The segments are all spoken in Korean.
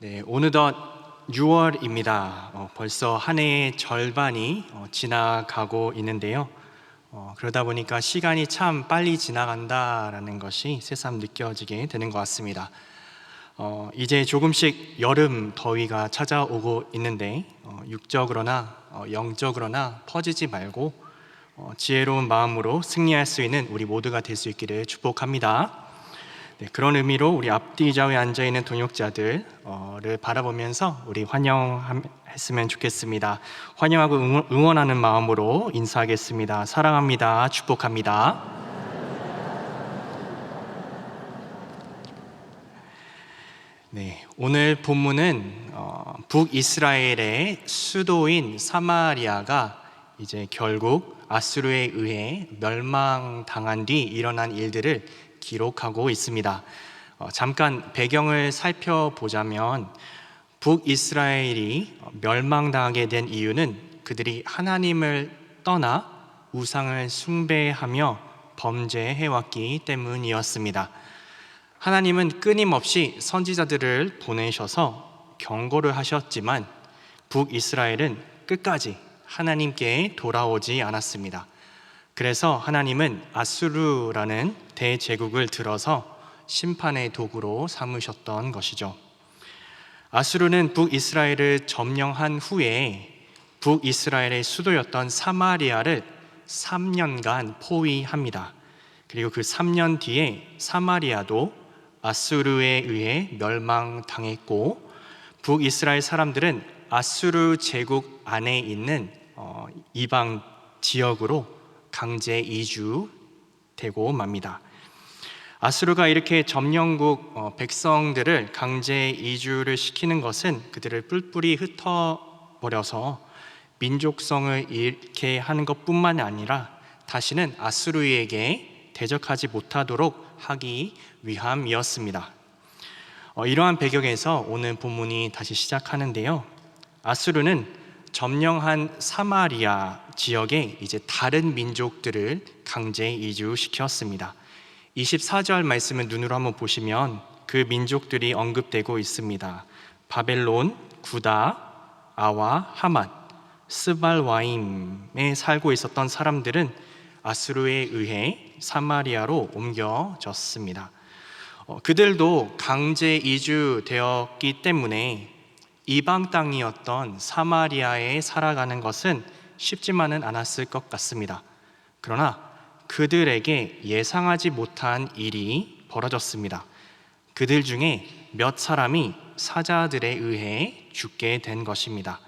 네, 어느덧 6월입니다. 벌써 한 해의 절반이 지나가고 있는데요. 그러다 보니까 시간이 참 빨리 지나간다라는 것이 새삼 느껴지게 되는 것 같습니다. 이제 조금씩 여름 더위가 찾아오고 있는데 육적으로나 영적으로나 퍼지지 말고 지혜로운 마음으로 승리할 수 있는 우리 모두가 될 수 있기를 축복합니다. 네, 그런 의미로 우리 앞뒤 좌우에 앉아있는 동역자들을 바라보면서 우리 환영했으면 좋겠습니다. 환영하고 응원하는 마음으로 인사하겠습니다. 사랑합니다. 축복합니다. 네, 오늘 본문은 북이스라엘의 수도인 사마리아가 이제 결국 아수르에 의해 멸망당한 뒤 일어난 일들을 기록하고 있습니다. 잠깐 배경을 살펴보자면 북이스라엘이 멸망당하게 된 이유는 그들이 하나님을 떠나 우상을 숭배하며 범죄해왔기 때문이었습니다. 하나님은 끊임없이 선지자들을 보내셔서 경고를 하셨지만 북이스라엘은 끝까지 하나님께 돌아오지 않았습니다. 그래서 하나님은 아수르라는 대제국을 들어서 심판의 도구로 삼으셨던 것이죠. 아수르는 북이스라엘을 점령한 후에 북이스라엘의 수도였던 사마리아를 3년간 포위합니다. 그리고 그 3년 뒤에 사마리아도 아수르에 의해 멸망당했고, 북이스라엘 사람들은 아수르 제국 안에 있는 이방 지역으로 강제 이주되고 맙니다. 아수르가 이렇게 점령국 백성들을 강제 이주를 시키는 것은 그들을 뿔뿔이 흩어버려서 민족성을 잃게 하는 것뿐만 아니라 다시는 아수르에게 대적하지 못하도록 하기 위함이었습니다. 이러한 배경에서 오늘 본문이 다시 시작하는데요. 아수르는 점령한 사마리아 지역에 이제 다른 민족들을 강제 이주시켰습니다. 24절 말씀을 눈으로 한번 보시면 그 민족들이 언급되고 있습니다. 바벨론, 구다, 아와, 하맛, 스발와임에 살고 있었던 사람들은 아수르에 의해 사마리아로 옮겨졌습니다. 그들도 강제 이주되었기 때문에 이방 땅이었던 사마리아에 살아가는 것은 쉽지만은 않았을 것 같습니다. 그러나 그들에게 예상하지 못한 일이 벌어졌습니다. 그들 중에 몇 사람이 사자들에 의해 죽게 된 것입니다.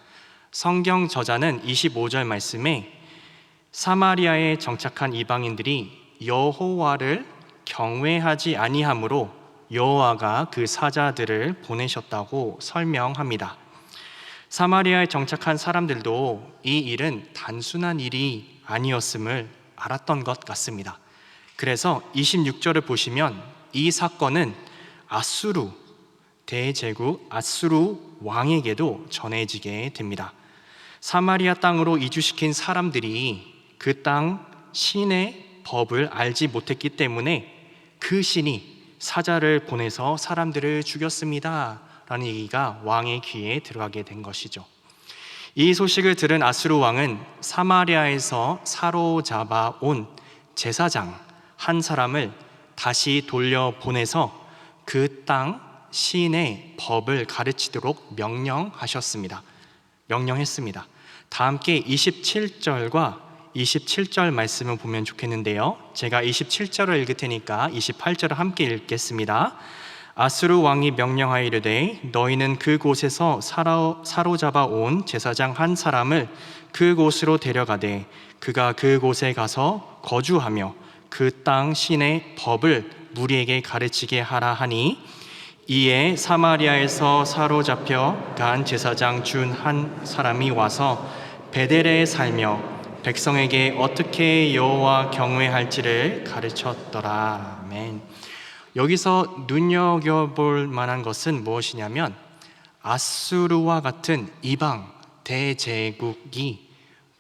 성경 저자는 25절 말씀에 사마리아에 정착한 이방인들이 여호와를 경외하지 아니하므로 여호와가 그 사자들을 보내셨다고 설명합니다. 사마리아에 정착한 사람들도 이 일은 단순한 일이 아니었음을 알았던 것 같습니다. 그래서 26절을 보시면 이 사건은 아수르 대제국 아수르 왕에게도 전해지게 됩니다. 사마리아 땅으로 이주시킨 사람들이 그 땅 신의 법을 알지 못했기 때문에 그 신이 사자를 보내서 사람들을 죽였습니다 라는 얘기가 왕의 귀에 들어가게 된 것이죠. 이 소식을 들은 아수르 왕은 사마리아에서 사로잡아 온 제사장 한 사람을 다시 돌려보내서 그 땅 신의 법을 가르치도록 명령했습니다. 다 함께 27절과 27절 말씀을 보면 좋겠는데요. 제가 27절을 읽을 테니까 28절을 함께 읽겠습니다. 아수르 왕이 명령하여 이르되 너희는 그곳에서 사로잡아 온 제사장 한 사람을 그곳으로 데려가되 그가 그곳에 가서 거주하며 그 땅 신의 법을 무리에게 가르치게 하라 하니, 이에 사마리아에서 사로잡혀 간 제사장 중 한 사람이 와서 베델에 살며 백성에게 어떻게 여호와 경외할지를 가르쳤더라. 아멘. 여기서 눈여겨볼 만한 것은 무엇이냐면 아수르와 같은 이방 대제국이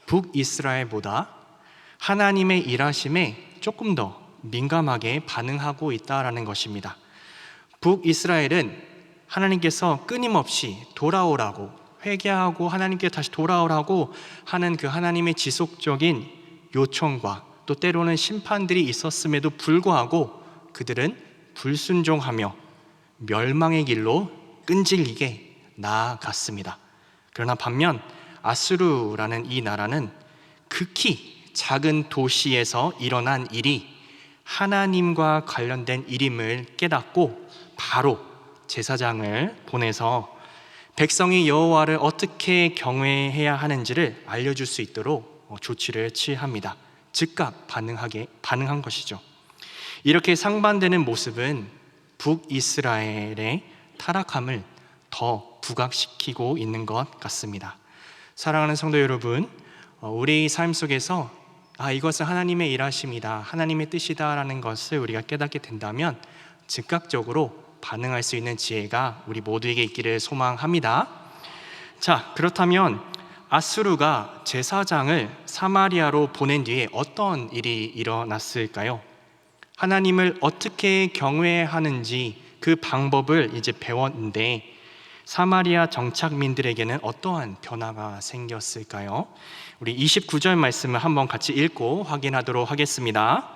북이스라엘보다 하나님의 일하심에 조금 더 민감하게 반응하고 있다는 것입니다. 북이스라엘은 하나님께서 끊임없이 돌아오라고, 회개하고 하나님께 다시 돌아오라고 하는 그 하나님의 지속적인 요청과 또 때로는 심판들이 있었음에도 불구하고 그들은 불순종하며 멸망의 길로 끈질기게 나아갔습니다. 그러나 반면 아수르라는 이 나라는 극히 작은 도시에서 일어난 일이 하나님과 관련된 일임을 깨닫고 바로 제사장을 보내서 백성이 여호와를 어떻게 경외해야 하는지를 알려줄 수 있도록 조치를 취합니다. 즉각 반응한 것이죠. 이렇게 상반되는 모습은 북이스라엘의 타락함을 더 부각시키고 있는 것 같습니다. 사랑하는 성도 여러분, 우리 삶 속에서 이것은 하나님의 일하심이다, 하나님의 뜻이다라는 것을 우리가 깨닫게 된다면 즉각적으로 반응할 수 있는 지혜가 우리 모두에게 있기를 소망합니다. 자, 그렇다면 아수르가 제사장을 사마리아로 보낸 뒤에 어떤 일이 일어났을까요? 하나님을 어떻게 경외하는지 그 방법을 이제 배웠는데 사마리아 정착민들에게는 어떠한 변화가 생겼을까요? 우리 29절 말씀을 한번 같이 읽고 확인하도록 하겠습니다.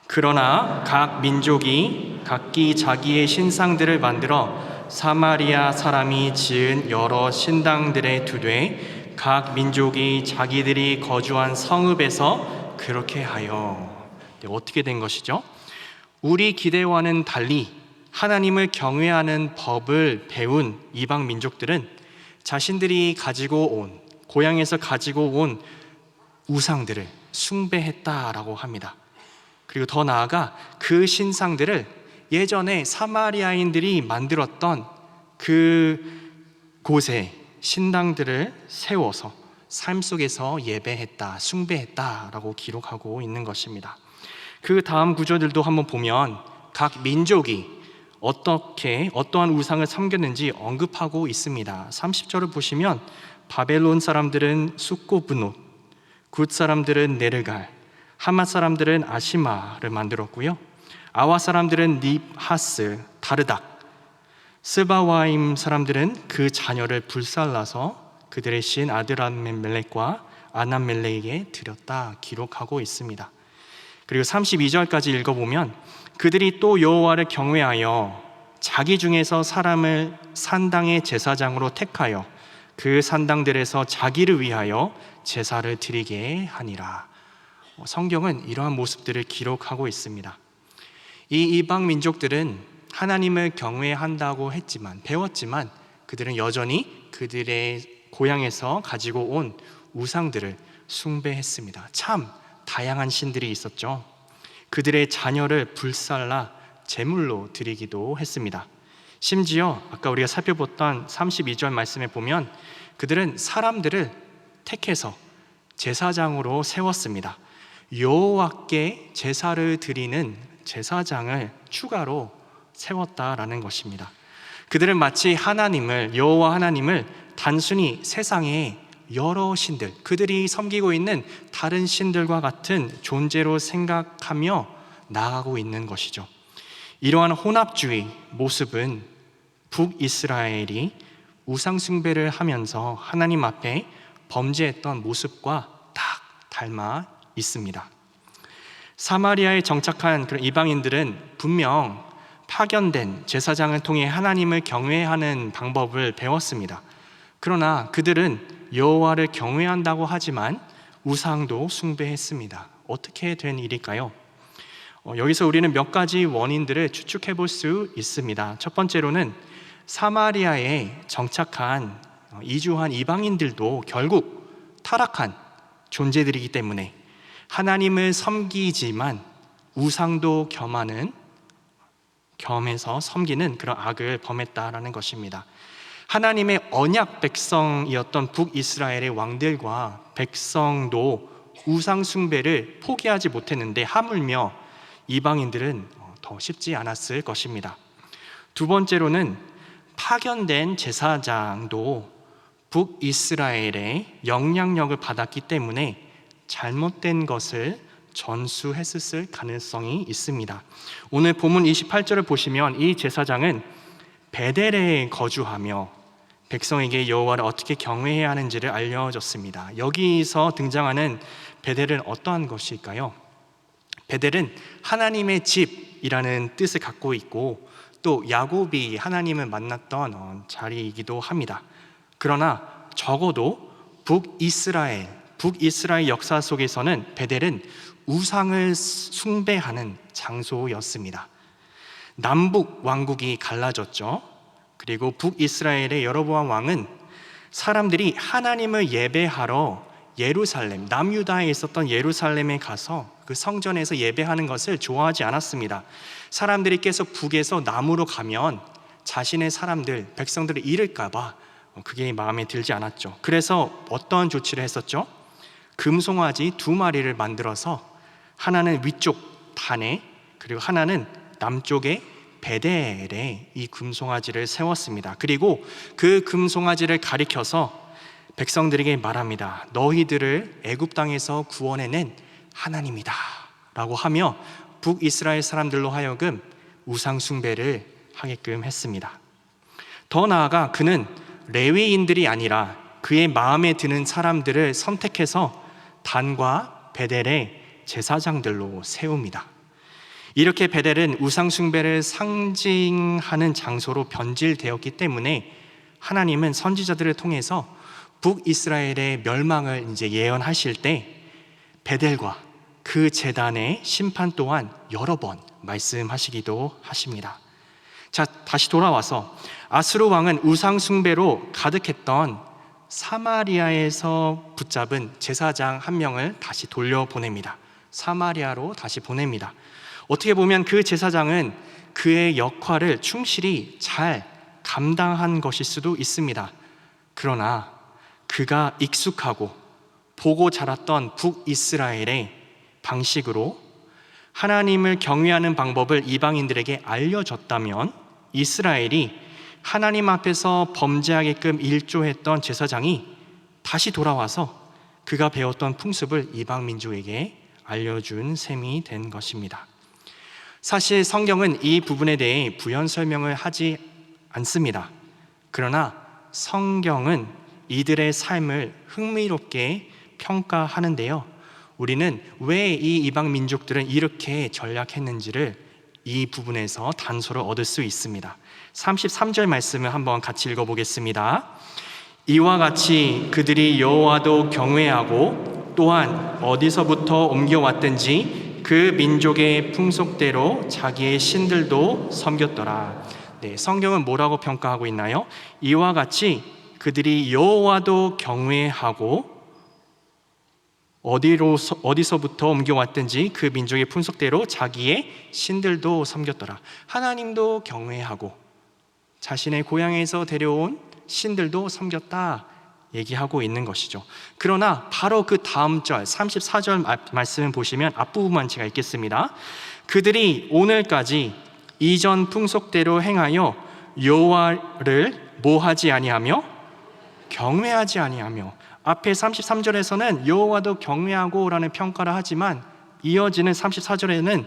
그러나 각 민족이 각기 자기의 신상들을 만들어 사마리아 사람이 지은 여러 신당들에 두되 각 민족이 자기들이 거주한 성읍에서 그렇게 하여. 어떻게 된 것이죠? 우리 기대와는 달리 하나님을 경외하는 법을 배운 이방 민족들은 자신들이 가지고 온, 고향에서 가지고 온 우상들을 숭배했다라고 합니다. 그리고 더 나아가 그 신상들을 예전에 사마리아인들이 만들었던 그 곳에 신당들을 세워서 삶 속에서 예배했다, 숭배했다라고 기록하고 있는 것입니다. 그 다음 구절들도 한번 보면 각 민족이 어떠한 우상을 섬겼는지 언급하고 있습니다. 30절을 보시면 바벨론 사람들은 숫고브논, 굿 사람들은 네르갈, 하맛 사람들은 아시마를 만들었고요, 아와 사람들은 닙하스, 다르닥, 스바와임 사람들은 그 자녀를 불살라서 그들의 신 아드람멜렉과 아남멜렉에게 드렸다 기록하고 있습니다. 그리고 32절까지 읽어보면 그들이 또 여호와를 경외하여 자기 중에서 사람을 산당의 제사장으로 택하여 그 산당들에서 자기를 위하여 제사를 드리게 하니라. 성경은 이러한 모습들을 기록하고 있습니다. 이 이방 민족들은 하나님을 경외한다고 배웠지만 그들은 여전히 그들의 고향에서 가지고 온 우상들을 숭배했습니다. 참 다양한 신들이 있었죠. 그들의 자녀를 불살라 제물로 드리기도 했습니다. 심지어 아까 우리가 살펴봤던 32절 말씀에 보면 그들은 사람들을 택해서 제사장으로 세웠습니다. 여호와께 제사를 드리는 제사장을 추가로 세웠다라는 것입니다. 그들은 마치 여호와 하나님을 단순히 세상의 여러 신들, 그들이 섬기고 있는 다른 신들과 같은 존재로 생각하며 나아가고 있는 것이죠. 이러한 혼합주의 모습은 북이스라엘이 우상숭배를 하면서 하나님 앞에 범죄했던 모습과 딱 닮아 있습니다. 사마리아에 정착한 그런 이방인들은 분명 파견된 제사장을 통해 하나님을 경외하는 방법을 배웠습니다. 그러나 그들은 여호와를 경외한다고 하지만 우상도 숭배했습니다. 어떻게 된 일일까요? 여기서 우리는 몇 가지 원인들을 추측해 볼 수 있습니다. 첫 번째로는 사마리아에 정착한 이주한 이방인들도 결국 타락한 존재들이기 때문에 하나님을 섬기지만 우상도 겸해서 섬기는 그런 악을 범했다라는 것입니다. 하나님의 언약 백성이었던 북이스라엘의 왕들과 백성도 우상 숭배를 포기하지 못했는데 하물며 이방인들은 더 쉽지 않았을 것입니다. 두 번째로는 파견된 제사장도 북이스라엘의 영향력을 받았기 때문에 잘못된 것을 전수했을 가능성이 있습니다. 오늘 본문 28절을 보시면 이 제사장은 베델에 거주하며 백성에게 여호와를 어떻게 경외해야 하는지를 알려줬습니다. 여기서 등장하는 베델은 어떠한 것일까요? 베델은 하나님의 집이라는 뜻을 갖고 있고 또 야곱이 하나님을 만났던 자리이기도 합니다. 그러나 적어도 북이스라엘 역사 속에서는 베델은 우상을 숭배하는 장소였습니다. 남북 왕국이 갈라졌죠. 그리고 북이스라엘의 여로보암 왕은 사람들이 하나님을 예배하러 예루살렘, 남유다에 있었던 예루살렘에 가서 그 성전에서 예배하는 것을 좋아하지 않았습니다. 사람들이 계속 북에서 남으로 가면 자신의 백성들을 잃을까봐 그게 마음에 들지 않았죠. 그래서 어떤 조치를 했었죠? 금송아지 2마리를 만들어서 하나는 위쪽 단에 그리고 하나는 남쪽에 베델에 이 금송아지를 세웠습니다. 그리고 그 금송아지를 가리켜서 백성들에게 말합니다. 너희들을 애굽 땅에서 구원해낸 하나님이다 라고 하며 북이스라엘 사람들로 하여금 우상 숭배를 하게끔 했습니다. 더 나아가 그는 레위인들이 아니라 그의 마음에 드는 사람들을 선택해서 단과 베델의 제사장들로 세웁니다. 이렇게 베델은 우상 숭배를 상징하는 장소로 변질되었기 때문에 하나님은 선지자들을 통해서 북이스라엘의 멸망을 이제 예언하실 때 베델과 그 제단의 심판 또한 여러 번 말씀하시기도 하십니다. 자, 다시 돌아와서 아스루 왕은 우상 숭배로 가득했던 사마리아에서 붙잡은 제사장 한 명을 다시 돌려보냅니다. 사마리아로 다시 보냅니다. 어떻게 보면 그 제사장은 그의 역할을 충실히 잘 감당한 것일 수도 있습니다. 그러나 그가 익숙하고 보고 자랐던 북이스라엘의 방식으로 하나님을 경외하는 방법을 이방인들에게 알려줬다면 이스라엘이 하나님 앞에서 범죄하게끔 일조했던 제사장이 다시 돌아와서 그가 배웠던 풍습을 이방 민족에게 알려준 셈이 된 것입니다. 사실 성경은 이 부분에 대해 부연 설명을 하지 않습니다. 그러나 성경은 이들의 삶을 흥미롭게 평가하는데요, 우리는 왜 이 이방 민족들은 이렇게 전략했는지를 이 부분에서 단서를 얻을 수 있습니다. 33절 말씀을 한번 같이 읽어보겠습니다. 이와 같이 그들이 여호와도 경외하고 또한 어디서부터 옮겨왔든지 그 민족의 풍속대로 자기의 신들도 섬겼더라. 네, 성경은 뭐라고 평가하고 있나요? 이와 같이 그들이 여호와도 경외하고 어디서부터 옮겨왔든지 그 민족의 풍속대로 자기의 신들도 섬겼더라. 하나님도 경외하고 자신의 고향에서 데려온 신들도 섬겼다 얘기하고 있는 것이죠. 그러나 바로 그 다음 절 34절 말씀을 보시면 앞부분만 제가 읽겠습니다. 그들이 오늘까지 이전 풍속대로 행하여 여호와를 뭐하지 아니하며 경외하지 아니하며, 앞에 33절에서는 여호와도 경외하고 라는 평가를 하지만 이어지는 34절에는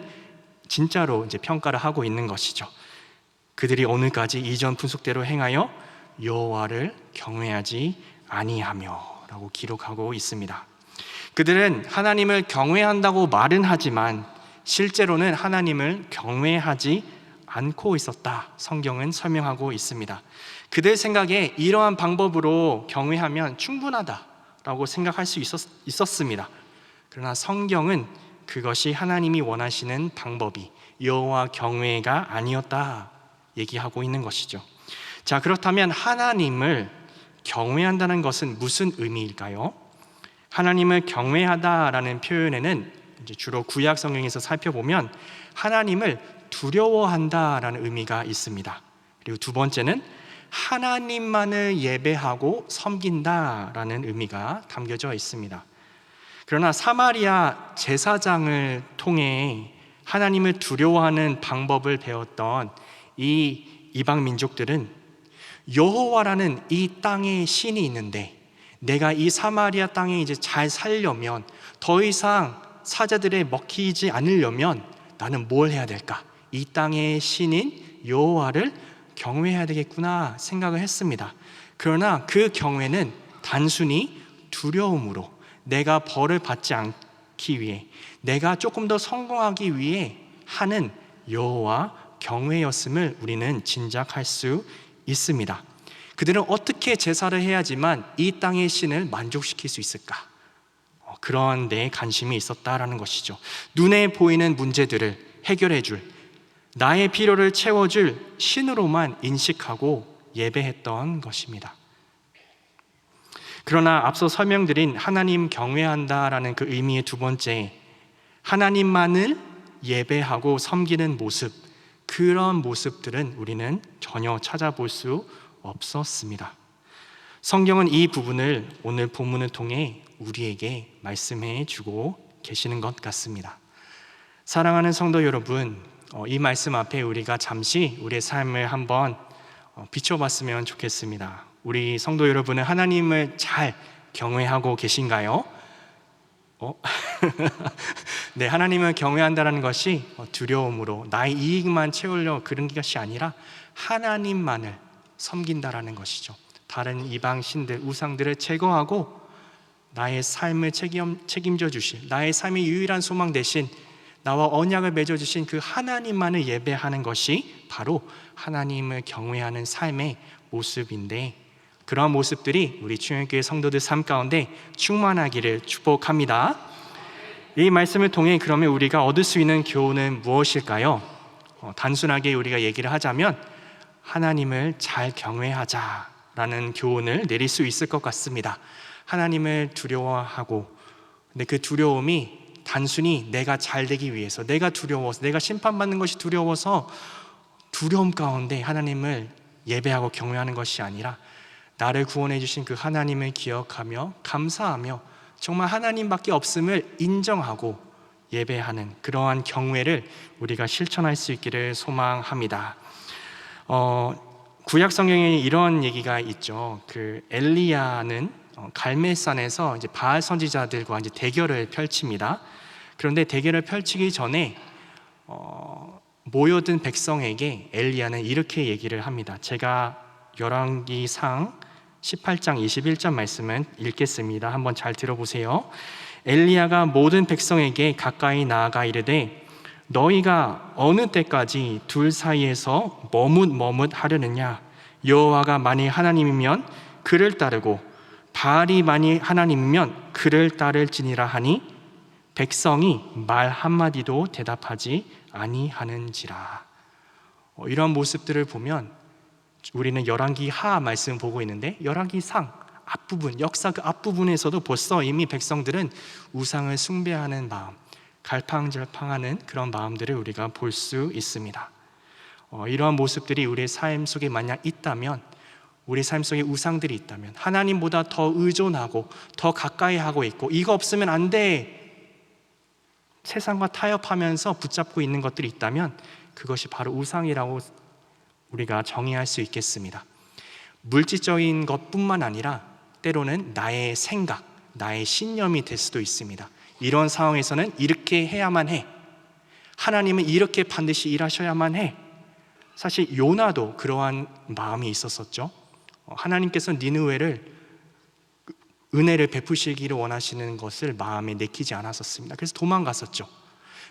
진짜로 이제 평가를 하고 있는 것이죠. 그들이 오늘까지 이전 풍속대로 행하여 여호와를 경외하지 아니하며 라고 기록하고 있습니다. 그들은 하나님을 경외한다고 말은 하지만 실제로는 하나님을 경외하지 않고 있었다, 성경은 설명하고 있습니다. 그들 생각에 이러한 방법으로 경외하면 충분하다라고 생각할 수 있었습니다. 그러나 성경은 그것이 하나님이 원하시는 방법이 여호와 경외가 아니었다 얘기하고 있는 것이죠. 자, 그렇다면 하나님을 경외한다는 것은 무슨 의미일까요? 하나님을 경외하다라는 표현에는 이제 주로 구약 성경에서 살펴보면 하나님을 두려워한다라는 의미가 있습니다. 그리고 두 번째는 하나님만을 예배하고 섬긴다라는 의미가 담겨져 있습니다. 그러나 사마리아 제사장을 통해 하나님을 두려워하는 방법을 배웠던 이 이방 민족들은 여호와라는 이 땅에 신이 있는데 내가 이 사마리아 땅에 이제 잘 살려면, 더 이상 사자들에 먹히지 않으려면 나는 뭘 해야 될까? 이 땅의 신인 여호와를 경외해야 되겠구나 생각을 했습니다. 그러나 그 경외는 단순히 두려움으로, 내가 벌을 받지 않기 위해, 내가 조금 더 성공하기 위해 하는 여호와 경외였음을 우리는 짐작할 수 있습니다. 그들은 어떻게 제사를 해야지만 이 땅의 신을 만족시킬 수 있을까? 그러한 데 관심이 있었다라는 것이죠. 눈에 보이는 문제들을 해결해 줄, 나의 필요를 채워줄 신으로만 인식하고 예배했던 것입니다. 그러나 앞서 설명드린 하나님 경외한다라는 그 의미의 두 번째, 하나님만을 예배하고 섬기는 모습, 그런 모습들은 우리는 전혀 찾아볼 수 없었습니다. 성경은 이 부분을 오늘 본문을 통해 우리에게 말씀해 주고 계시는 것 같습니다. 사랑하는 성도 여러분, 이 말씀 앞에 우리가 잠시 우리의 삶을 한번 비춰봤으면 좋겠습니다. 우리 성도 여러분은 하나님을 잘 경외하고 계신가요? 네, 하나님을 경외한다는 것이 두려움으로 나의 이익만 채우려 그런 것이 아니라 하나님만을 섬긴다라는 것이죠. 다른 이방 신들, 우상들을 제거하고 나의 삶을 책임져 주신, 나의 삶의 유일한 소망 대신 나와 언약을 맺어 주신 그 하나님만을 예배하는 것이 바로 하나님을 경외하는 삶의 모습인데, 그러한 모습들이 우리 충현교회 성도들 삶 가운데 충만하기를 축복합니다. 이 말씀을 통해 그러면 우리가 얻을 수 있는 교훈은 무엇일까요? 단순하게 우리가 얘기를 하자면 하나님을 잘 경외하자라는 교훈을 내릴 수 있을 것 같습니다. 하나님을 두려워하고, 근데 그 두려움이 단순히 내가 잘 되기 위해서, 내가 두려워서, 내가 심판받는 것이 두려워서 두려움 가운데 하나님을 예배하고 경외하는 것이 아니라 나를 구원해 주신 그 하나님을 기억하며 감사하며 정말 하나님밖에 없음을 인정하고 예배하는 그러한 경외를 우리가 실천할 수 있기를 소망합니다. 구약 성경에 이런 얘기가 있죠. 그 엘리야는 갈멜산에서 이제 바알 선지자들과 이제 대결을 펼칩니다. 그런데 대결을 펼치기 전에 모여든 백성에게 엘리야는 이렇게 얘기를 합니다. 제가 열왕기상 18장 21절 말씀을 읽겠습니다. 한번 잘 들어보세요. 엘리야가 모든 백성에게 가까이 나아가 이르되 너희가 어느 때까지 둘 사이에서 머뭇머뭇하려느냐? 여호와가 만일 하나님이면 그를 따르고 바알이 만일 하나님이면 그를 따를지니라 하니 백성이 말 한마디도 대답하지 아니하는지라. 이런 모습들을 보면 우리는 열왕기 하 말씀 보고 있는데 열왕기 상 앞부분, 역사 그 앞부분에서도 벌써 이미 백성들은 우상을 숭배하는 마음, 갈팡절팡하는 그런 마음들을 우리가 볼 수 있습니다. 이러한 모습들이 우리의 삶 속에 만약 있다면, 우리 삶 속에 우상들이 있다면, 하나님보다 더 의존하고 더 가까이 하고 있고 이거 없으면 안 돼, 세상과 타협하면서 붙잡고 있는 것들이 있다면 그것이 바로 우상이라고 우리가 정의할 수 있겠습니다. 물질적인 것뿐만 아니라 때로는 나의 생각, 나의 신념이 될 수도 있습니다. 이런 상황에서는 이렇게 해야만 해, 하나님은 이렇게 반드시 일하셔야만 해. 사실 요나도 그러한 마음이 있었었죠. 하나님께서 니느웨를 은혜를 베푸시기를 원하시는 것을 마음에 내키지 않았었습니다. 그래서 도망갔었죠.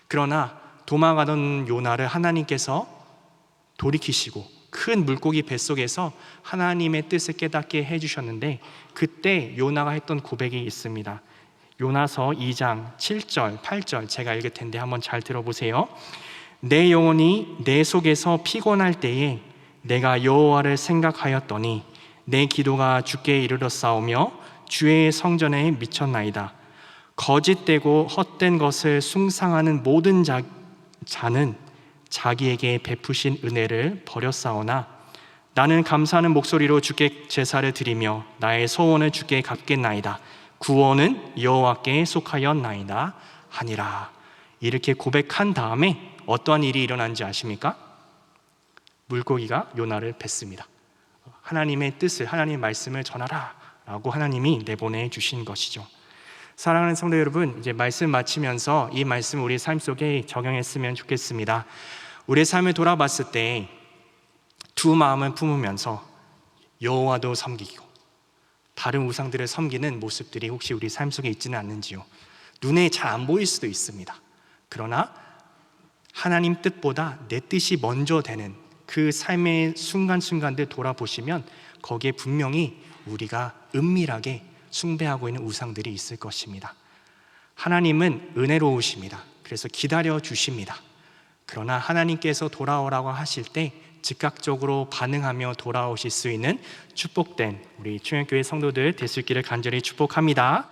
그러나 도망가던 요나를 하나님께서 돌이키시고 큰 물고기 뱃속에서 하나님의 뜻을 깨닫게 해주셨는데, 그때 요나가 했던 고백이 있습니다. 요나서 2장 7절 8절 제가 읽을 텐데 한번 잘 들어보세요. 내 영혼이 내 속에서 피곤할 때에 내가 여호와를 생각하였더니 내 기도가 주께 이르렀사오며 주의 성전에 미쳤나이다. 거짓되고 헛된 것을 숭상하는 모든 자는 자기에게 베푸신 은혜를 버렸사오나 나는 감사하는 목소리로 주께 제사를 드리며 나의 소원을 주께 갚겠나이다. 구원은 여호와께 속하였나이다 하니라. 이렇게 고백한 다음에 어떠한 일이 일어난지 아십니까? 물고기가 요나를 뱉습니다. 하나님의 뜻을, 하나님의 말씀을 전하라 라고 하나님이 내보내 주신 것이죠. 사랑하는 성도 여러분, 이제 말씀 마치면서 이 말씀을 우리 삶 속에 적용했으면 좋겠습니다. 우리의 삶을 돌아봤을 때 두 마음을 품으면서 여호와도 섬기고 다른 우상들을 섬기는 모습들이 혹시 우리 삶 속에 있지는 않는지요? 눈에 잘 안 보일 수도 있습니다. 그러나 하나님 뜻보다 내 뜻이 먼저 되는 그 삶의 순간순간들 돌아보시면 거기에 분명히 우리가 은밀하게 숭배하고 있는 우상들이 있을 것입니다. 하나님은 은혜로우십니다. 그래서 기다려 주십니다. 그러나 하나님께서 돌아오라고 하실 때 즉각적으로 반응하며 돌아오실 수 있는 축복된 우리 충현교회 성도들 될 수 있기를 간절히 축복합니다.